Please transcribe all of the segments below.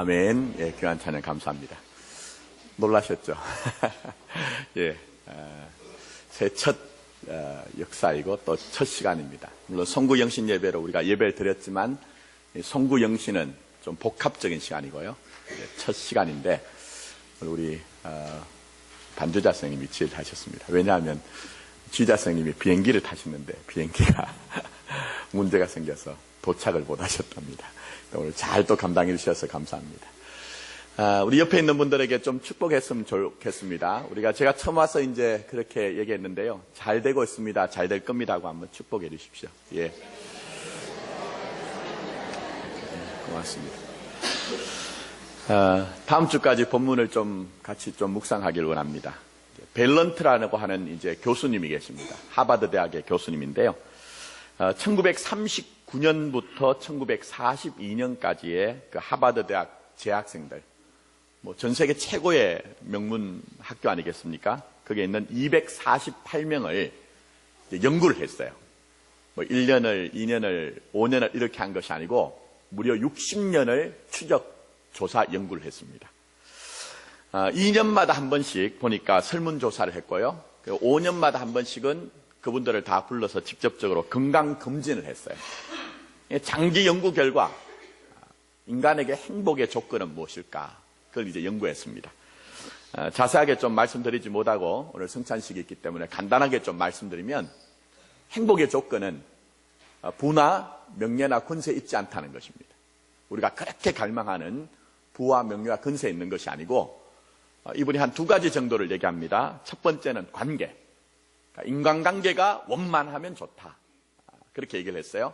아멘. 예, 귀한 찬양 감사합니다. 놀라셨죠? 예, 새 첫 역사이고 또 첫 시간입니다. 물론 송구영신 예배로 우리가 예배를 드렸지만 송구영신은 좀 복합적인 시간이고요. 첫 시간인데 우리 반주자 선생님이 지혜를 하셨습니다. 왜냐하면 지휘자 선생님이 비행기를 타셨는데 비행기가 문제가 생겨서 도착을 못 하셨답니다. 오늘 잘 또 감당해 주셔서 감사합니다. 우리 옆에 있는 분들에게 좀 축복했으면 좋겠습니다. 제가 처음 와서 이제 그렇게 얘기했는데요. 잘 되고 있습니다. 잘 될 겁니다 하고 한번 축복해 주십시오. 예. 고맙습니다. 다음 주까지 본문을 좀 같이 좀 묵상하길 원합니다. 벨런트라고 하는 이제 교수님이 계십니다. 하버드 대학의 교수님인데요. 1939년부터 1942년까지의 그 하버드 대학 재학생들, 전 세계 최고의 명문 학교 아니겠습니까? 거기에 있는 248명을 연구를 했어요. 1년을, 2년을, 5년을 이렇게 한 것이 아니고 무려 60년을 추적, 조사, 연구를 했습니다. 2년마다 한 번씩 보니까 설문조사를 했고요. 5년마다 한 번씩은 그분들을 다 불러서 직접적으로 건강검진을 했어요. 장기 연구 결과 인간에게 행복의 조건은 무엇일까? 그걸 이제 연구했습니다. 자세하게 좀 말씀드리지 못하고 오늘 성찬식이 있기 때문에 간단하게 좀 말씀드리면 행복의 조건은 부나 명예나 권세에 있지 않다는 것입니다. 우리가 그렇게 갈망하는 부와 명예와 권세에 있는 것이 아니고 이분이 한 두 가지 정도를 얘기합니다. 첫 번째는 관계. 인간관계가 원만하면 좋다. 그렇게 얘기를 했어요.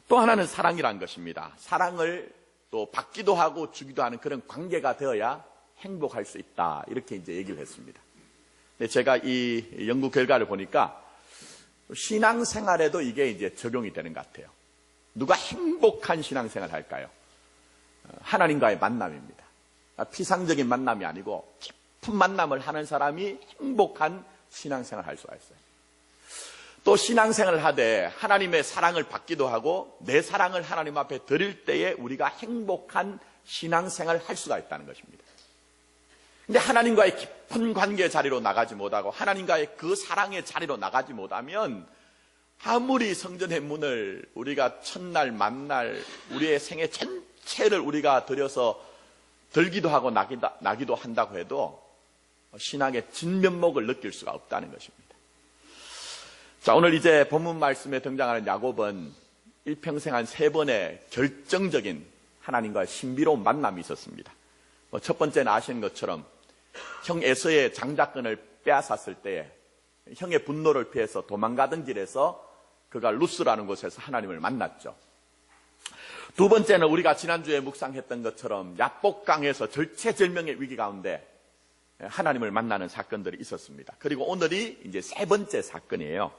또 하나는 사랑이란 것입니다. 사랑을 또 받기도 하고 주기도 하는 그런 관계가 되어야 행복할 수 있다. 이렇게 이제 얘기를 했습니다. 근데 제가 이 연구 결과를 보니까 신앙생활에도 이게 이제 적용이 되는 것 같아요. 누가 행복한 신앙생활을 할까요? 하나님과의 만남입니다. 피상적인 만남이 아니고 깊은 만남을 하는 사람이 행복한 신앙생활을 할 수가 있어요. 또 신앙생활을 하되 하나님의 사랑을 받기도 하고 내 사랑을 하나님 앞에 드릴 때에 우리가 행복한 신앙생활을 할 수가 있다는 것입니다. 근데 하나님과의 깊은 관계의 자리로 나가지 못하고 하나님과의 그 사랑의 자리로 나가지 못하면 아무리 성전의 문을 우리가 첫날 만날 우리의 생애 전체를 우리가 들여서 들기도 하고 나기도 한다고 해도 신앙의 진면목을 느낄 수가 없다는 것입니다. 자, 오늘 이제 본문 말씀에 등장하는 야곱은 일평생 한 3번의 결정적인 하나님과의 신비로운 만남이 있었습니다. 첫 번째는 아시는 것처럼 형 에서의 장자권을 빼앗았을 때에 형의 분노를 피해서 도망가던 길에서 그가 루스라는 곳에서 하나님을 만났죠. 두 번째는 우리가 지난주에 묵상했던 것처럼 야복강에서 절체절명의 위기 가운데 하나님을 만나는 사건들이 있었습니다. 그리고 오늘이 이제 3번째 사건이에요.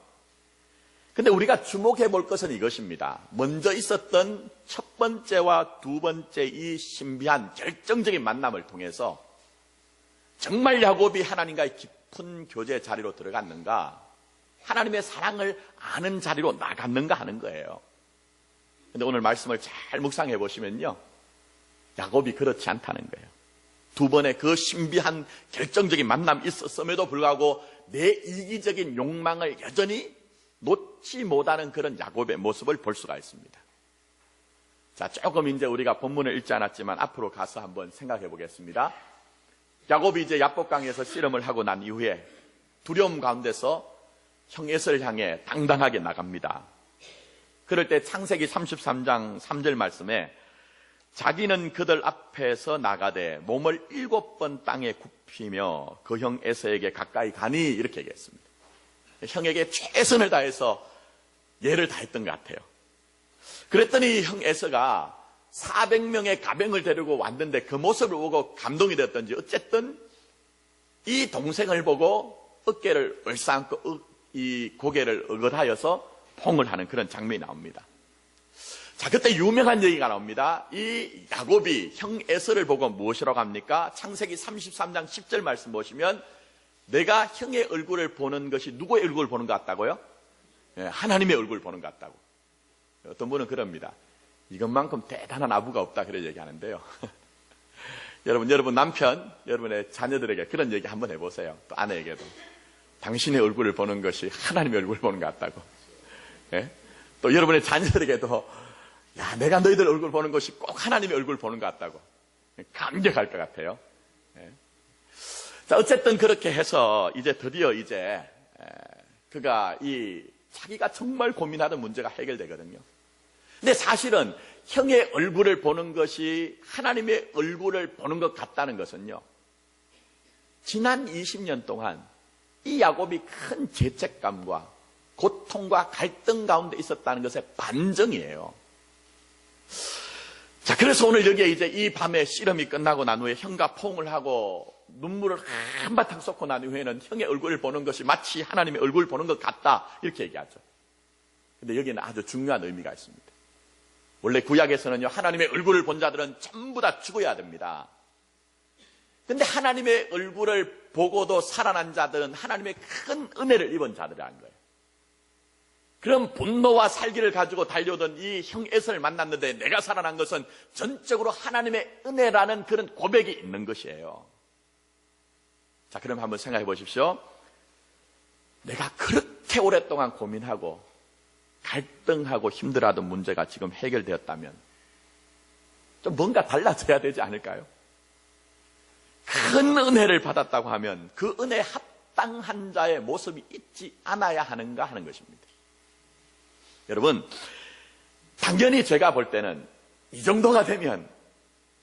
근데 우리가 주목해 볼 것은 이것입니다. 먼저 있었던 첫 번째와 두 번째 이 신비한 결정적인 만남을 통해서 정말 야곱이 하나님과의 깊은 교제 자리로 들어갔는가, 하나님의 사랑을 아는 자리로 나갔는가 하는 거예요. 근데 오늘 말씀을 잘 묵상해 보시면요, 야곱이 그렇지 않다는 거예요. 두 번의 그 신비한 결정적인 만남이 있었음에도 불구하고 내 이기적인 욕망을 여전히 놓지 못하는 그런 야곱의 모습을 볼 수가 있습니다. 자, 조금 이제 우리가 본문을 읽지 않았지만 앞으로 가서 한번 생각해 보겠습니다. 야곱이 이제 야복강에서 씨름을 하고 난 이후에 두려움 가운데서 형 에서를 향해 당당하게 나갑니다. 그럴 때 창세기 33장 3절 말씀에 자기는 그들 앞에서 나가되 몸을 7번 땅에 굽히며 그 형 에서에게 가까이 가니 이렇게 얘기했습니다. 형에게 최선을 다해서 예를 다했던 것 같아요. 그랬더니 형 에서가 400명의 가병을 데리고 왔는데 그 모습을 보고 감동이 되었던지 어쨌든 이 동생을 보고 어깨를 얼싸안고 이 고개를 어긋하여서 포옹을 하는 그런 장면이 나옵니다. 자, 그때 유명한 얘기가 나옵니다. 이 야곱이 형 에서를 보고 무엇이라고 합니까? 창세기 33장 10절 말씀 보시면 내가 형의 얼굴을 보는 것이 누구의 얼굴을 보는 것 같다고요? 하나님의 얼굴을 보는 것 같다고. 어떤 분은 그럽니다. 이것만큼 대단한 아부가 없다 그래 얘기하는데요. 여러분 남편, 여러분의 자녀들에게 그런 얘기 한번 해보세요. 또 아내에게도. 당신의 얼굴을 보는 것이 하나님의 얼굴을 보는 것 같다고. 예? 또 여러분의 자녀들에게도 야, 내가 너희들 얼굴 보는 것이 꼭 하나님의 얼굴 보는 것 같다고. 감격할 것 같아요. 예? 자, 어쨌든 그렇게 해서 이제 드디어 그가 자기가 정말 고민하던 문제가 해결되거든요. 근데 사실은 형의 얼굴을 보는 것이 하나님의 얼굴을 보는 것 같다는 것은요, 지난 20년 동안 이 야곱이 큰 죄책감과 고통과 갈등 가운데 있었다는 것의 반증이에요. 자, 그래서 오늘 여기에 이 밤에 씨름이 끝나고 난 후에 형과 포옹을 하고 눈물을 한바탕 쏟고 난 후에는 형의 얼굴을 보는 것이 마치 하나님의 얼굴을 보는 것 같다, 이렇게 얘기하죠. 근데 여기는 아주 중요한 의미가 있습니다. 원래 구약에서는요, 하나님의 얼굴을 본 자들은 전부 다 죽어야 됩니다. 근데 하나님의 얼굴을 보고도 살아난 자들은 하나님의 큰 은혜를 입은 자들이라는 거예요. 그럼 분노와 살기를 가지고 달려오던 이 형 에서를 만났는데 내가 살아난 것은 전적으로 하나님의 은혜라는 그런 고백이 있는 것이에요. 자, 그럼 한번 생각해 보십시오. 내가 그렇게 오랫동안 고민하고 갈등하고 힘들어하던 문제가 지금 해결되었다면 좀 뭔가 달라져야 되지 않을까요? 큰 은혜를 받았다고 하면 그 은혜에 합당한 자의 모습이 있지 않아야 하는가 하는 것입니다. 여러분, 당연히 제가 볼 때는 이 정도가 되면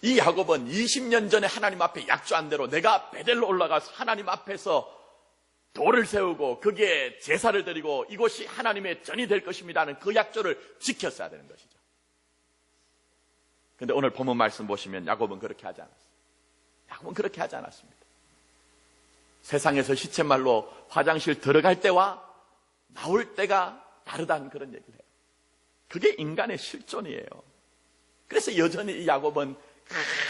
이 야곱은 20년 전에 하나님 앞에 약조한 대로 내가 베델로 올라가서 하나님 앞에서 돌을 세우고 거기에 제사를 드리고 이곳이 하나님의 전이 될 것입니다는 그 약조를 지켰어야 되는 것이죠. 그런데 오늘 본문 말씀 보시면 야곱은 그렇게 하지 않았어요. 야곱은 그렇게 하지 않았습니다. 세상에서 시쳇말로 화장실 들어갈 때와 나올 때가 다르다는 그런 얘기를 해요. 그게 인간의 실존이에요. 그래서 여전히 이 야곱은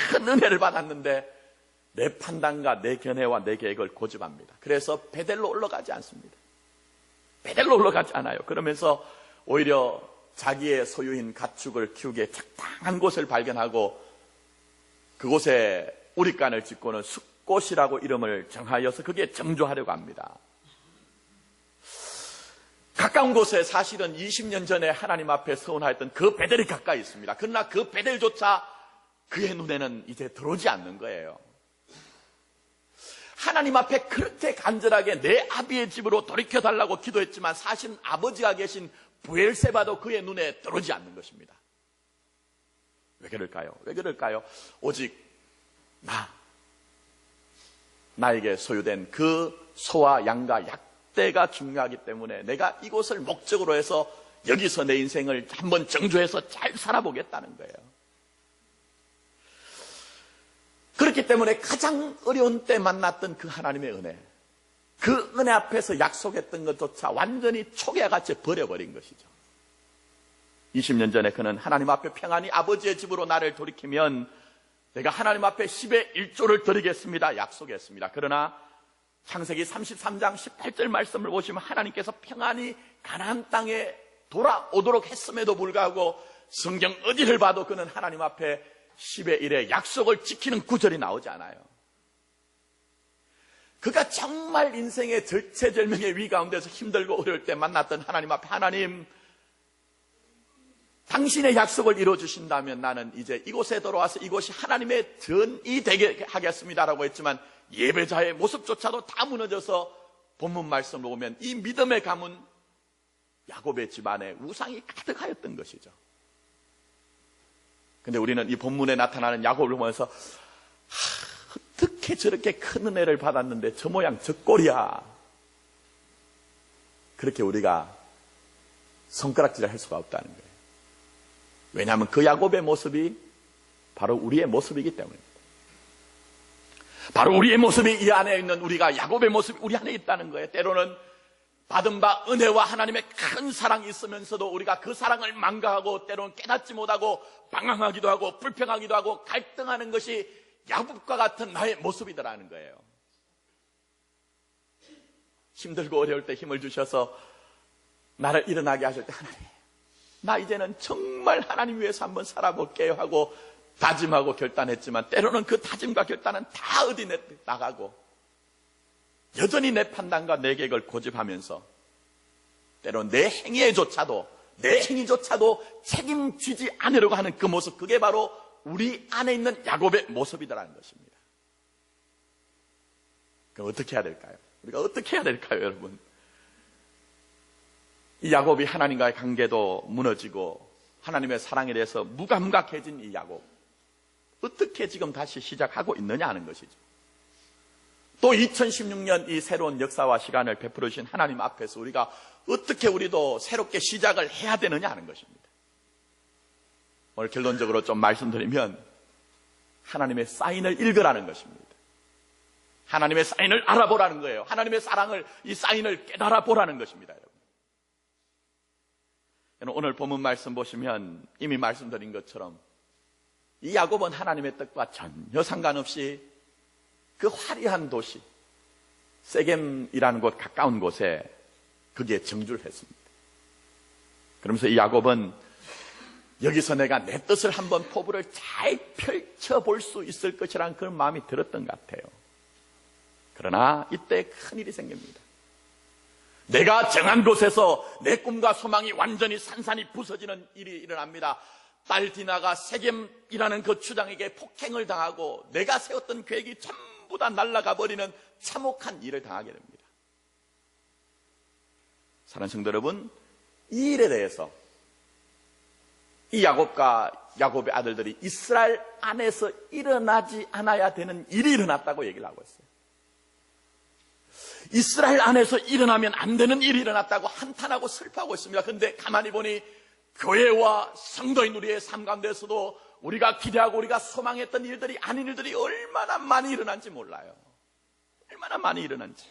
큰 은혜를 받았는데 내 판단과 내 견해와 내 계획을 고집합니다. 그래서 베델로 올라가지 않습니다. 베델로 올라가지 않아요. 그러면서 오히려 자기의 소유인 가축을 키우기에 적당한 곳을 발견하고 그곳에 우릿간을 짓고는 숫곳이라고 이름을 정하여서 거기에 정조하려고 합니다. 가까운 곳에 사실은 20년 전에 하나님 앞에 서원하였던 그 베델이 가까이 있습니다. 그러나 그 베델조차 그의 눈에는 이제 들어오지 않는 거예요. 하나님 앞에 그렇게 간절하게 내 아비의 집으로 돌이켜달라고 기도했지만 사실은 아버지가 계신 브엘세바도 그의 눈에 들어오지 않는 것입니다. 왜 그럴까요? 왜 그럴까요? 오직 나에게 소유된 그 소와 양과 약대가 중요하기 때문에 내가 이곳을 목적으로 해서 여기서 내 인생을 한번 정조해서 잘 살아보겠다는 거예요. 그렇기 때문에 가장 어려운 때 만났던 그 하나님의 은혜, 그 은혜 앞에서 약속했던 것조차 완전히 초기화같이 버려버린 것이죠. 20년 전에 그는 하나님 앞에 평안히 아버지의 집으로 나를 돌이키면 내가 하나님 앞에 10의 1조를 드리겠습니다 약속했습니다. 그러나 창세기 33장 18절 말씀을 보시면 하나님께서 평안히 가나안 땅에 돌아오도록 했음에도 불구하고 성경 어디를 봐도 그는 하나님 앞에 10의 1의 약속을 지키는 구절이 나오지 않아요. 그가 정말 인생의 절체절명의 위 가운데서 힘들고 어려울 때 만났던 하나님 앞에 하나님, 당신의 약속을 이루어주신다면 나는 이제 이곳에 돌아와서 이곳이 하나님의 전이 되게 하겠습니다라고 했지만 예배자의 모습조차도 다 무너져서 본문 말씀을 보면 이 믿음의 가문 야곱의 집안에 우상이 가득하였던 것이죠. 근데 우리는 이 본문에 나타나는 야곱을 보면서 어떻게 저렇게 큰 은혜를 받았는데 저 모양 저 꼴이야, 그렇게 우리가 손가락질을 할 수가 없다는 거예요. 왜냐하면 그 야곱의 모습이 바로 우리의 모습이기 때문입니다. 바로 우리의 모습이 이 안에 있는 우리가 야곱의 모습이 우리 안에 있다는 거예요. 때로는 받은 바 은혜와 하나님의 큰 사랑이 있으면서도 우리가 그 사랑을 망각하고 때로는 깨닫지 못하고 방황하기도 하고 불평하기도 하고 갈등하는 것이 야곱과 같은 나의 모습이더라는 거예요. 힘들고 어려울 때 힘을 주셔서 나를 일어나게 하실 때 하나님, 나 이제는 정말 하나님 위해서 한번 살아볼게요 하고 다짐하고 결단했지만 때로는 그 다짐과 결단은 다 어디 나가고 여전히 내 판단과 내 계획을 고집하면서 때로 내 행위조차도 책임지지 않으려고 하는 그 모습, 그게 바로 우리 안에 있는 야곱의 모습이라는 것입니다. 그럼 어떻게 해야 될까요? 우리가 어떻게 해야 될까요, 여러분? 이 야곱이 하나님과의 관계도 무너지고 하나님의 사랑에 대해서 무감각해진 이 야곱, 어떻게 지금 다시 시작하고 있느냐 하는 것이죠. 또 2016년 이 새로운 역사와 시간을 베풀어 주신 하나님 앞에서 우리가 어떻게 우리도 새롭게 시작을 해야 되느냐 하는 것입니다. 오늘 결론적으로 좀 말씀드리면 하나님의 사인을 읽으라는 것입니다. 하나님의 사인을 알아보라는 거예요. 하나님의 사랑을, 이 사인을 깨달아 보라는 것입니다, 여러분. 오늘 본문 말씀 보시면 이미 말씀드린 것처럼 이 야곱은 하나님의 뜻과 전혀 상관없이 그 화려한 도시 세겜이라는 곳 가까운 곳에 거기에 정주를 했습니다. 그러면서 이 야곱은 여기서 내가 내 뜻을 한번 포부를 잘 펼쳐볼 수 있을 것이라는 그런 마음이 들었던 것 같아요. 그러나 이때 큰일이 생깁니다. 내가 정한 곳에서 내 꿈과 소망이 완전히 산산이 부서지는 일이 일어납니다. 딸 디나가 세겜이라는 그 주장에게 폭행을 당하고 내가 세웠던 계획이 전부 다 날아가 버리는 참혹한 일을 당하게 됩니다. 사랑하는 성도 여러분, 이 일에 대해서 이 야곱과 야곱의 아들들이 이스라엘 안에서 일어나지 않아야 되는 일이 일어났다고 얘기를 하고 있어요. 이스라엘 안에서 일어나면 안 되는 일이 일어났다고 한탄하고 슬퍼하고 있습니다. 그런데 가만히 보니 교회와 성도인 우리의 삶 가운데서도 우리가 기대하고 우리가 소망했던 일들이 아닌 일들이 얼마나 많이 일어난지 몰라요. 얼마나 많이 일어난지.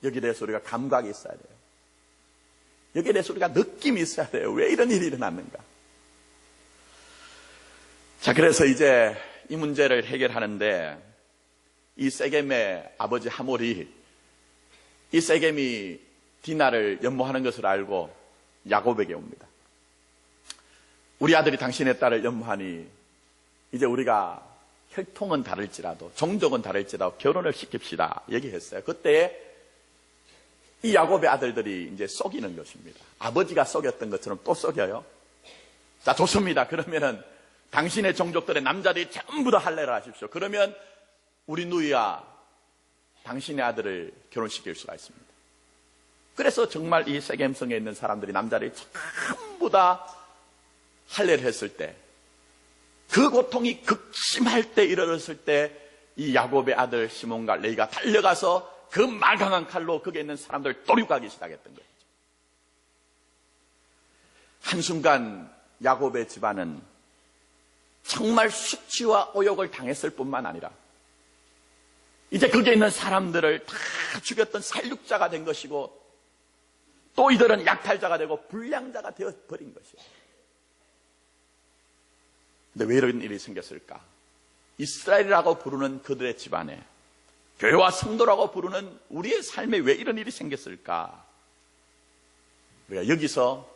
여기에 대해서 우리가 감각이 있어야 돼요. 여기에 대해서 우리가 느낌이 있어야 돼요. 왜 이런 일이 일어났는가. 자, 그래서 이제 이 문제를 해결하는데 이 세겜의 아버지 하몰이 이 세겜이 디나를 연모하는 것을 알고 야곱에게 옵니다. 우리 아들이 당신의 딸을 연모하니 이제 우리가 혈통은 다를지라도 종족은 다를지라도 결혼을 시킵시다 얘기했어요. 그때 이 야곱의 아들들이 이제 속이는 것입니다. 아버지가 속였던 것처럼 또 속여요. 자, 좋습니다. 그러면은 당신의 종족들의 남자들이 전부 다 할례를 하십시오. 그러면 우리 누이와 당신의 아들을 결혼시킬 수가 있습니다. 그래서 정말 이 세겜성에 있는 사람들이 남자들이 전부 다 할례를 했을 때, 그 고통이 극심할 때 이르렀을 때 이 야곱의 아들 시몬과 레이가 달려가서 그 마강한 칼로 거기에 있는 사람들을 도륙하기 시작했던 거죠. 한순간 야곱의 집안은 정말 수치와 오욕을 당했을 뿐만 아니라 이제 거기에 있는 사람들을 다 죽였던 살육자가 된 것이고 또 이들은 약탈자가 되고 불량자가 되어버린 것이에요. 근데 왜 이런 일이 생겼을까? 이스라엘이라고 부르는 그들의 집안에, 교회와 성도라고 부르는 우리의 삶에 왜 이런 일이 생겼을까? 우리가 여기서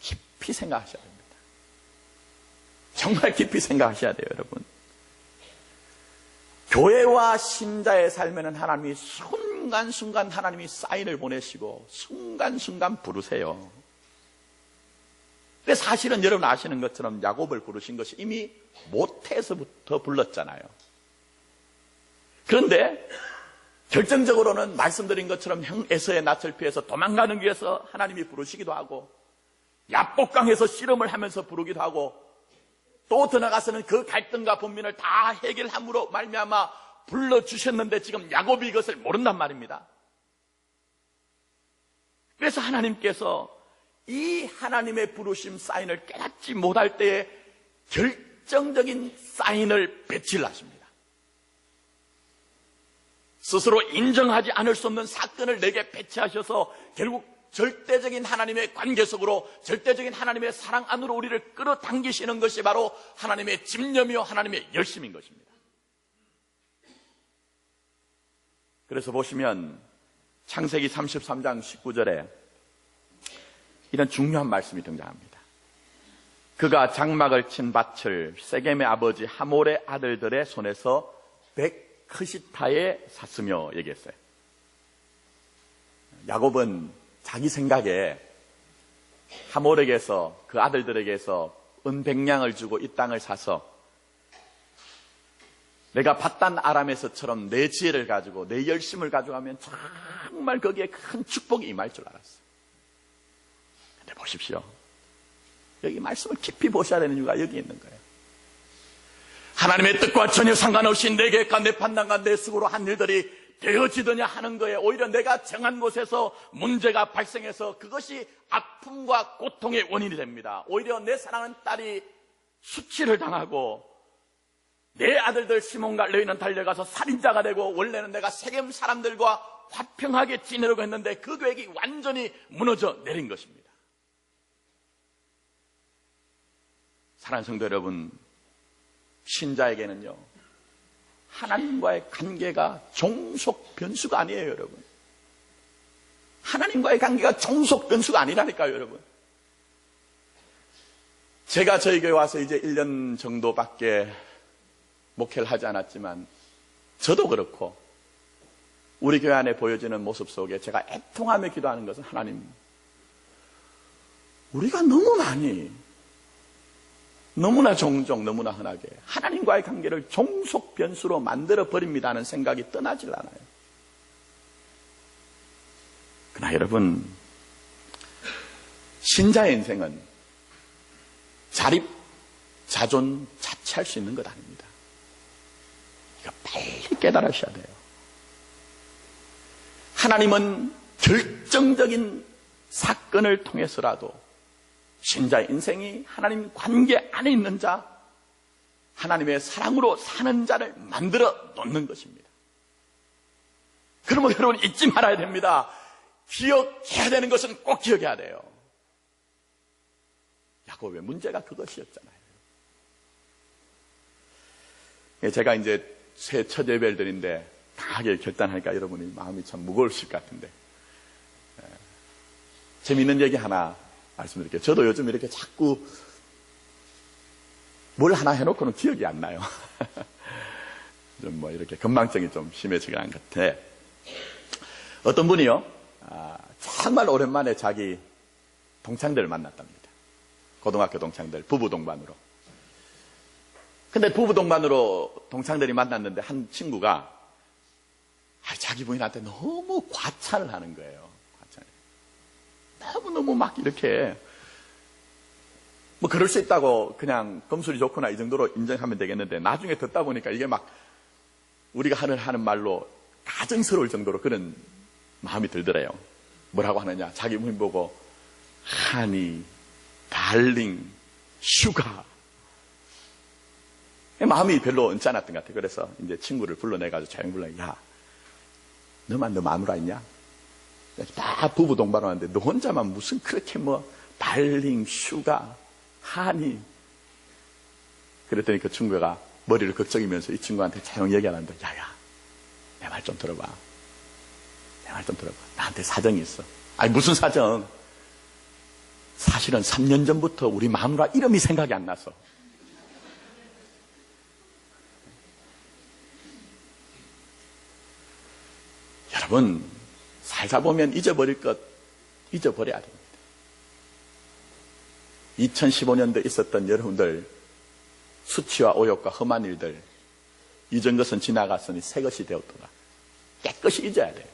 깊이 생각하셔야 됩니다. 정말 깊이 생각하셔야 돼요, 여러분. 교회와 신자의 삶에는 하나님이 순간순간 하나님이 사인을 보내시고 순간순간 부르세요. 근데 사실은 여러분 아시는 것처럼 야곱을 부르신 것이 이미 모태에서부터 불렀잖아요. 그런데 결정적으로는 말씀드린 것처럼 형 에서의 낯을 피해서 도망가는 위해서 하나님이 부르시기도 하고 야복강에서 씨름을 하면서 부르기도 하고 또 더 나가서는 그 갈등과 분민을 다 해결함으로 말미암아 불러주셨는데 지금 야곱이 이것을 모른단 말입니다. 그래서 하나님께서 이 하나님의 부르심 사인을 깨닫지 못할 때에 결정적인 사인을 배치를 하십니다. 스스로 인정하지 않을 수 없는 사건을 내게 배치하셔서 결국 절대적인 하나님의 관계 속으로 절대적인 하나님의 사랑 안으로 우리를 끌어당기시는 것이 바로 하나님의 집념이요 하나님의 열심인 것입니다. 그래서 보시면 창세기 33장 19절에 이런 중요한 말씀이 등장합니다. 그가 장막을 친 밭을 세겜의 아버지 하몰의 아들들의 손에서 100크시타에 샀으며 얘기했어요. 야곱은 자기 생각에 하몰에게서, 그 아들들에게서 은 100냥을 주고 이 땅을 사서 내가 밧단 아람에서처럼 내 지혜를 가지고 내 열심을 가져가면 정말 거기에 큰 축복이 임할 줄 알았어요. 근데 보십시오. 여기 말씀을 깊이 보셔야 되는 이유가 여기 있는 거예요. 하나님의 뜻과 전혀 상관없이 내 계획과 내 판단과 내 수고로 한 일들이 되어지더냐 하는 거예요. 오히려 내가 정한 곳에서 문제가 발생해서 그것이 아픔과 고통의 원인이 됩니다. 오히려 내 사랑하는 딸이 수치를 당하고 내 아들들 시몬과 레위는 달려가서 살인자가 되고, 원래는 내가 세겜 사람들과 화평하게 지내려고 했는데 그 계획이 완전히 무너져 내린 것입니다. 사랑하는 성도 여러분, 신자에게는요, 하나님과의 관계가 종속 변수가 아니에요, 여러분. 하나님과의 관계가 종속 변수가 아니라니까요, 여러분. 제가 저희 교회 와서 이제 1년 정도밖에 목회를 하지 않았지만, 저도 그렇고 우리 교회 안에 보여지는 모습 속에 제가 애통하며 기도하는 것은, 하나님, 우리가 너무 많이, 너무나 종종, 너무나 흔하게 하나님과의 관계를 종속 변수로 만들어 버립니다 하는 생각이 떠나질 않아요. 그러나 여러분, 신자의 인생은 자립, 자존, 자치할 수 있는 것 아닙니다. 이거 빨리 깨달으셔야 돼요. 하나님은 결정적인 사건을 통해서라도 신자의 인생이 하나님 관계 안에 있는 자, 하나님의 사랑으로 사는 자를 만들어 놓는 것입니다. 그러면 여러분 잊지 말아야 됩니다. 기억해야 되는 것은 꼭 기억해야 돼요. 야곱의 문제가 그것이었잖아요. 제가 이제 새 첫 예배를 드린데 강하게 결단하니까 여러분이 마음이 참 무거우실 것 같은데, 재미있는 얘기 하나 말씀드릴게요. 저도 요즘 이렇게 자꾸 뭘 하나 해놓고는 기억이 안 나요. 좀 뭐 이렇게 건망증이 좀 심해지긴 한 것 같아. 어떤 분이요, 정말 오랜만에 자기 동창들을 만났답니다. 고등학교 동창들, 부부 동반으로. 근데 부부 동반으로 동창들이 만났는데 한 친구가 자기 부인한테 너무 과찬을 하는 거예요. 너무너무 막 이렇게, 뭐 그럴 수 있다고 그냥 검술이 좋구나 이 정도로 인정하면 되겠는데, 나중에 듣다 보니까 이게 막 우리가 하는 말로 가증스러울 정도로 그런 마음이 들더래요. 뭐라고 하느냐, 자기 부인 보고 하니, 달링, 슈가. 마음이 별로 언짢았던 것 같아요. 그래서 이제 친구를 불러내가지고 조용히 불러, 야, 너만 너 마누라 있냐? 다 부부 동반을 하는데 너 혼자만 무슨 그렇게 뭐 달링, 슈가, 하니. 그랬더니 그 친구가 머리를 걱정이면서 이 친구한테 조용히 얘기하는데, 야야, 내 말 좀 들어봐. 내 말 좀 들어봐. 나한테 사정이 있어. 아니 무슨 사정? 사실은 3년 전부터 우리 마누라 이름이 생각이 안 나서. 여러분, 살다 보면 잊어버릴 것 잊어버려야 됩니다. 2015년도에 있었던 여러분들 수치와 오욕과 험한 일들, 잊은 것은 지나갔으니 새 것이 되었도다. 깨끗이 잊어야 돼요.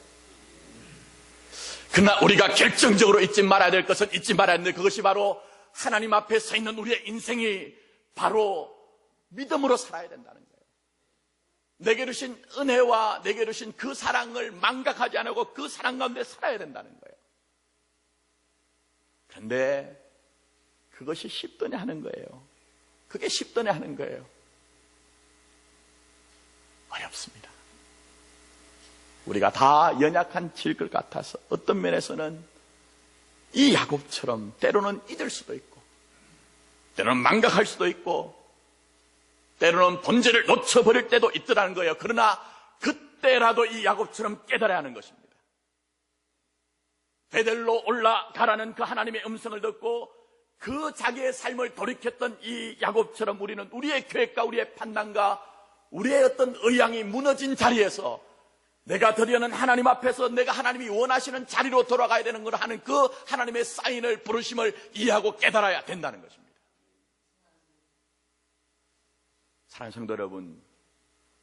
그러나 우리가 결정적으로 잊지 말아야 될 것은 잊지 말아야 하는데, 그것이 바로 하나님 앞에 서 있는 우리의 인생이 바로 믿음으로 살아야 된다는 거예요. 내게 주신 은혜와 내게 주신 그 사랑을 망각하지 않고 그 사랑 가운데 살아야 된다는 거예요. 그런데 그것이 쉽더냐 하는 거예요. 그게 쉽더냐 하는 거예요. 어렵습니다. 우리가 다 연약한 질 것 같아서 어떤 면에서는 이 야곱처럼 때로는 잊을 수도 있고, 때로는 망각할 수도 있고, 때로는 본질을 놓쳐버릴 때도 있더라는 거예요. 그러나 그때라도 이 야곱처럼 깨달아야 하는 것입니다. 베델로 올라가라는 그 하나님의 음성을 듣고 그 자기의 삶을 돌이켰던 이 야곱처럼 우리는 우리의 계획과 우리의 판단과 우리의 어떤 의향이 무너진 자리에서 내가 드리는 하나님 앞에서 내가 하나님이 원하시는 자리로 돌아가야 되는 걸 하는 그 하나님의 사인을 부르심을 이해하고 깨달아야 된다는 것입니다. 사랑하는 성도 여러분,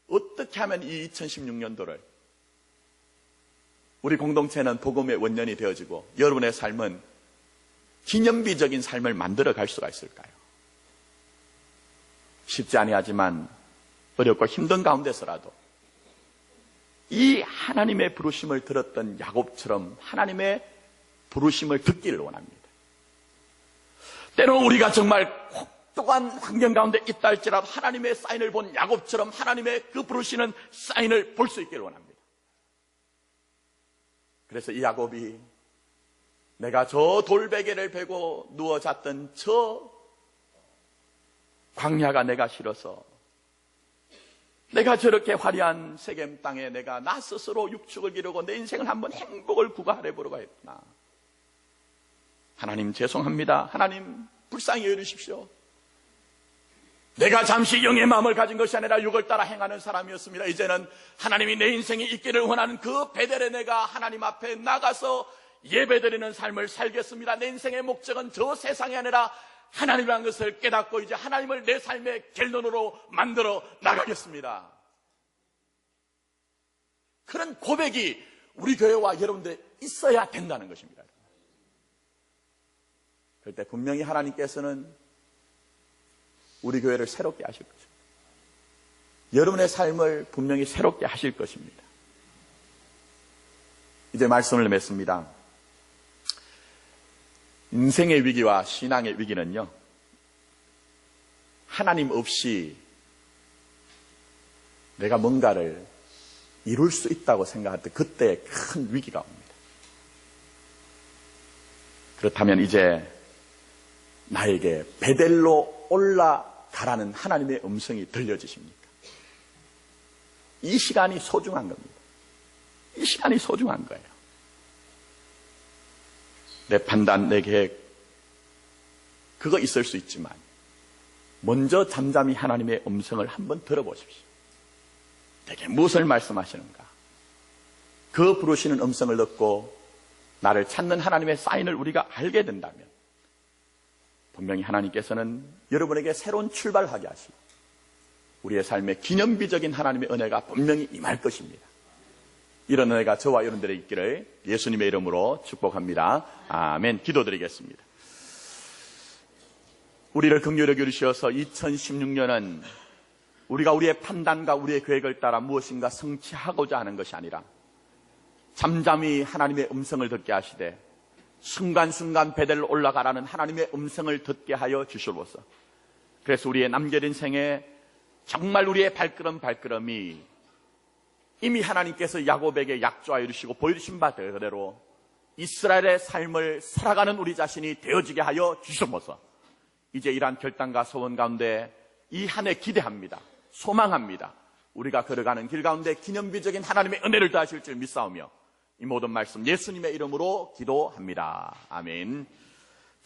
어떻게 하면 이 2016년도를 우리 공동체는 복음의 원년이 되어지고 여러분의 삶은 기념비적인 삶을 만들어 갈 수가 있을까요? 쉽지 아니하지만 어렵고 힘든 가운데서라도 이 하나님의 부르심을 들었던 야곱처럼 하나님의 부르심을 듣기를 원합니다. 때로 우리가 정말 혹독한 환경 가운데 있다 할지라도 하나님의 사인을 본 야곱처럼 하나님의 그 부르시는 사인을 볼 수 있기를 원합니다. 그래서 이 야곱이 내가 저 돌베개를 베고 누워 잤던 저 광야가 내가 싫어서 내가 저렇게 화려한 세겜 땅에 내가 나 스스로 육축을 기르고 내 인생을 한번 행복을 구가하려고 했구나. 하나님 죄송합니다. 하나님 불쌍히 여기십시오. 내가 잠시 영의 마음을 가진 것이 아니라 육을 따라 행하는 사람이었습니다. 이제는 하나님이 내 인생이 있기를 원하는 그 베델에 내가 하나님 앞에 나가서 예배드리는 삶을 살겠습니다. 내 인생의 목적은 저 세상이 아니라 하나님이라는 것을 깨닫고 이제 하나님을 내 삶의 결론으로 만들어 나가겠습니다. 그런 고백이 우리 교회와 여러분들 있어야 된다는 것입니다. 그럴 때 분명히 하나님께서는 우리 교회를 새롭게 하실 것입니다. 여러분의 삶을 분명히 새롭게 하실 것입니다. 이제 말씀을 맺습니다. 인생의 위기와 신앙의 위기는요, 하나님 없이 내가 뭔가를 이룰 수 있다고 생각할 때 그때 큰 위기가 옵니다. 그렇다면 이제 나에게 베델로 올라가라는 하나님의 음성이 들려지십니까? 이 시간이 소중한 겁니다. 이 시간이 소중한 거예요. 내 판단, 내 계획, 그거 있을 수 있지만 먼저 잠잠히 하나님의 음성을 한번 들어보십시오. 내게 무엇을 말씀하시는가? 그 부르시는 음성을 듣고 나를 찾는 하나님의 사인을 우리가 알게 된다면 분명히 하나님께서는 여러분에게 새로운 출발하게 하시고 우리의 삶에 기념비적인 하나님의 은혜가 분명히 임할 것입니다. 이런 은혜가 저와 여러분들에게 있기를 예수님의 이름으로 축복합니다. 아멘. 기도드리겠습니다. 우리를 긍휼히 여기시어서 2016년은 우리가 우리의 판단과 우리의 계획을 따라 무엇인가 성취하고자 하는 것이 아니라 잠잠히 하나님의 음성을 듣게 하시되 순간순간 베델로 올라가라는 하나님의 음성을 듣게 하여 주시옵소서. 그래서 우리의 남겨진 생에 정말 우리의 발걸음이 이미 하나님께서 야곱에게 약조하여 주시고 보여주신 바 그대로 이스라엘의 삶을 살아가는 우리 자신이 되어지게 하여 주시옵소서. 이제 이러한 결단과 소원 가운데 이 한 해 기대합니다. 소망합니다. 우리가 걸어가는 길 가운데 기념비적인 하나님의 은혜를 더하실 줄 믿사오며 이 모든 말씀 예수님의 이름으로 기도합니다. 아멘.